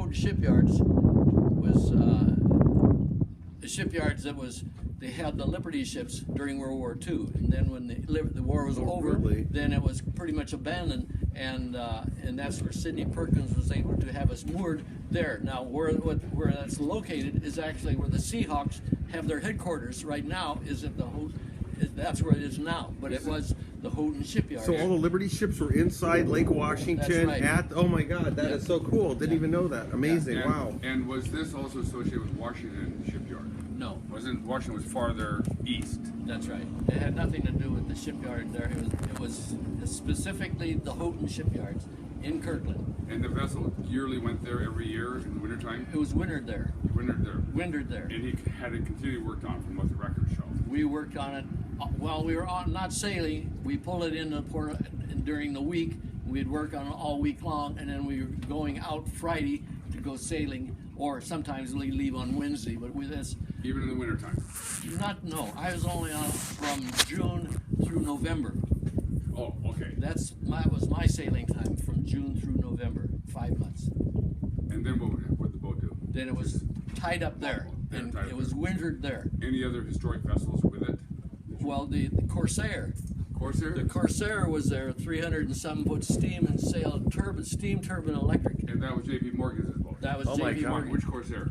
Houghton shipyards was the shipyards that was. They had the Liberty ships during World War II, and then when the war was over, really? then it was pretty much abandoned, and that's where Sidney Perkins was able to have us moored there. Now, where that's located is actually where the Seahawks have their headquarters right now. Is at the that's where it is now, but it was the Houghton shipyard. So all the Liberty ships were inside Lake Washington. That's right. Oh my God, that is so cool! Didn't even know that. Amazing! Wow. And was this also associated with Washington Shipyard? No. Washington was farther east. That's right. It had nothing to do with the shipyard there. It was specifically the Houghton shipyards in Kirkland. And the vessel yearly went there every year in the wintertime? It was wintered there. Wintered there. Wintered there. And he had it continually worked on from what the records show. We worked on it while we were not sailing. We pulled it in the port during the week. We'd work on it all week long, and then we were going out Friday to go sailing, or sometimes we leave on Wednesday. But with this, even in the wintertime? No. I was only on from June through November. Oh, okay. That was my sailing time from June through November, 5 months. And then what would the boat do? Then it was tied up there, and it was wintered there. Any other historic vessels with it? Well, the Corsair. Corsair? The Corsair was there, 300 and some foot steam and sail steam turbine electric. And that was J.P. Morgan's boat? That was J.P. Morgan. Which Corsair?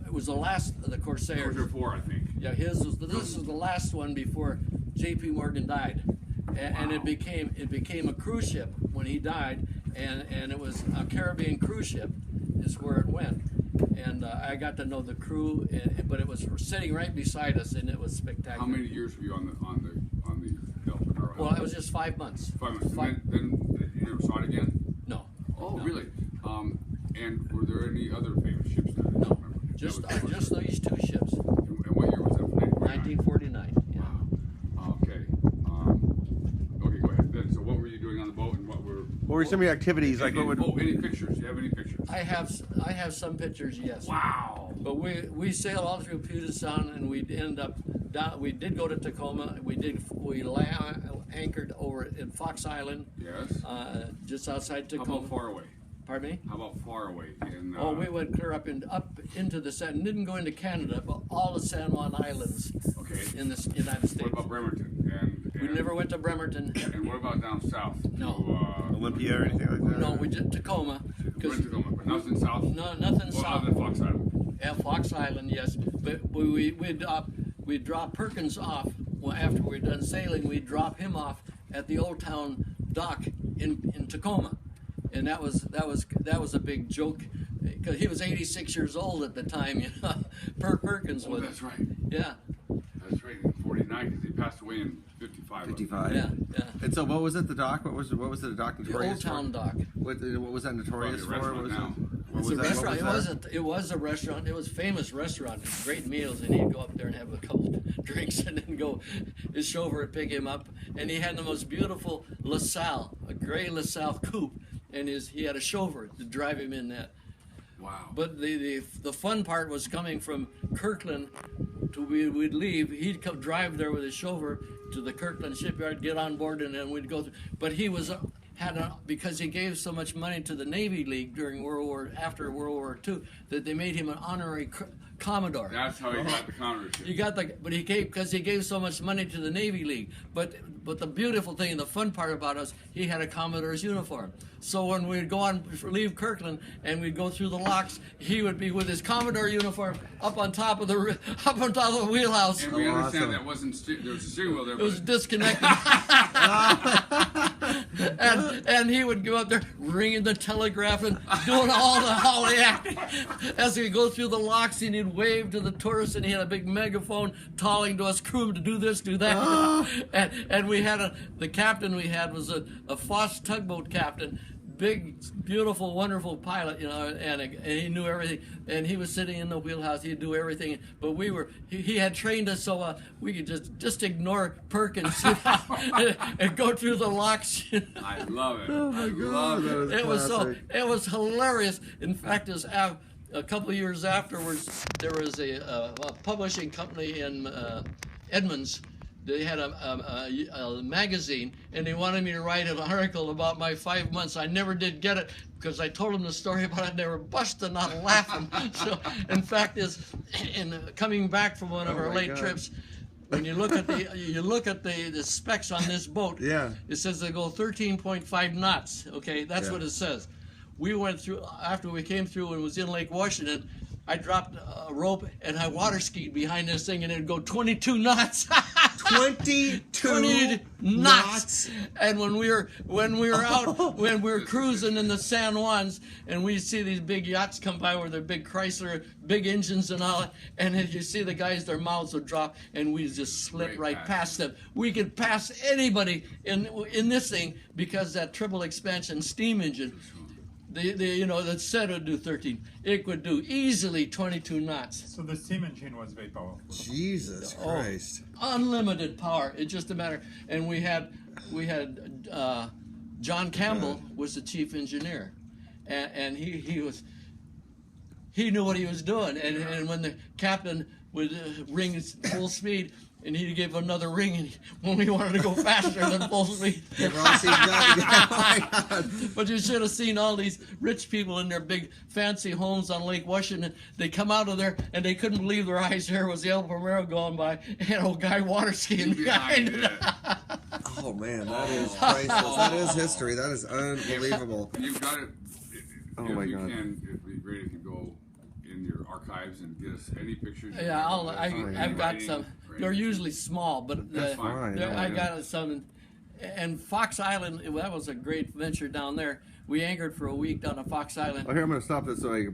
It was the last of the Corsairs. Corsair 4, I think. Yeah, this was the last one before J.P. Morgan died, and it became a cruise ship when he died, and it was a Caribbean cruise ship, is where it went, and I got to know the crew, but it was sitting right beside us, and it was spectacular. How many years were you on the Delta? Well, it was just 5 months. 5 months. Then you never saw it again? No. Oh, no. really? And were there any other famous ships there? No. Just these two ships. And what year was that? 1949. Yeah. Wow. Okay. Okay, go ahead. Then, so what were you doing on the boat, and what were some of your activities? Like what would? Oh, any pictures? Do you have any pictures? I have some pictures, yes. Wow. But we sailed all through Puget Sound, and we'd end up down. We did go to Tacoma. We anchored over in Fox Island. Yes. Just outside Tacoma. How about far away? Pardon me? How about far away? We went clear up into the San. Didn't go into Canada, but all the San Juan Islands. Okay. In the United States. What about Bremerton? We never went to Bremerton. And what about down south? No. Olympia or anything like that? No, we did Tacoma. We went to Tacoma, but nothing south. No, nothing south. Other than Fox Island. Yeah, Fox Island, yes. But we'd drop Perkins off. Well, after we're done sailing, we'd drop him off at the Old Town dock in Tacoma, and that was a big joke because he was 86 years old at the time. You know, Perkins was. Oh, that's right. Yeah. That's right. In 49, because he passed away in 55. 55. Yeah. And so, what was at the dock? What was the dock notorious The Old Town dock. What was that notorious for? Probably a restaurant now. It's a restaurant. It was a restaurant. It was a famous restaurant. Great meals, and he'd go up there and have a couple drinks, and then go. His chauffeur would pick him up, and he had the most beautiful LaSalle, a gray LaSalle coupe, and he had a chauffeur to drive him in that. Wow. But the fun part was coming from Kirkland. We'd leave. He'd come drive there with his chauffeur to the Kirkland shipyard, get on board, and then we'd go through. But he was because he gave so much money to the Navy League after World War II that they made him an honorary Commodore. That's how he got the commodoreship. But he gave so much money to the Navy League. But the beautiful thing and the fun part about us, he had a Commodore's uniform. So when we'd go on leave Kirkland and we'd go through the locks, he would be with his Commodore uniform up on top of the wheelhouse. And we understand that there was a steering wheel there. It was disconnected. and he would go up there ringing the telegraph and doing all the acting as we go through the locks, and he'd wave to the tourists, and he had a big megaphone calling to us crew to do this, do that. And we had the captain we had was a Foss tugboat captain, big, beautiful, wonderful pilot, you know, and he knew everything. And he was sitting in the wheelhouse. He'd do everything. But he had trained us so we could just ignore Perkins and go through the locks. I love it. Oh my God, it was hilarious. In fact, a couple of years afterwards, there was a publishing company in Edmonds they had a magazine, and they wanted me to write an article about my 5 months. I never did get it because I told them the story about it. They were busting out laughing. So, in fact, in coming back from one of our late trips, when you look at the specs on this boat, it says they go 13.5 knots. Okay, that's what it says. We went through after we came through and was in Lake Washington. I dropped a rope and I water skied behind this thing, and it'd go 22 knots. 22 knots. And when we were out, when we were cruising in the San Juans, and we see these big yachts come by with their big Chrysler, big engines and all, and as you see the guys, their mouths would drop, and we just slip right past them. We could pass anybody in this thing because that triple expansion steam engine. That said it would do 13. It would do easily 22 knots. So the steam engine was very powerful. Jesus Christ! Unlimited power. It's just a matter. And we had John Campbell was the chief engineer, and he knew what he was doing. And when the captain would ring full speed, and he'd give another ring, and when we wanted to go faster than full speed. But you should have seen all these rich people in their big fancy homes on Lake Washington. They come out of there, and they couldn't believe their eyes. There was the El Primero going by, and old guy water skiing behind it. Oh man, that is priceless. That is history. That is unbelievable. You've got it. Oh my God! It'd be great if you go in your archives and get us any pictures. Yeah, I've got some. They're usually small, but I got some. And Fox Island, that was a great venture down there. We anchored for a week down on Fox Island. Oh, here, I'm going to stop this so I can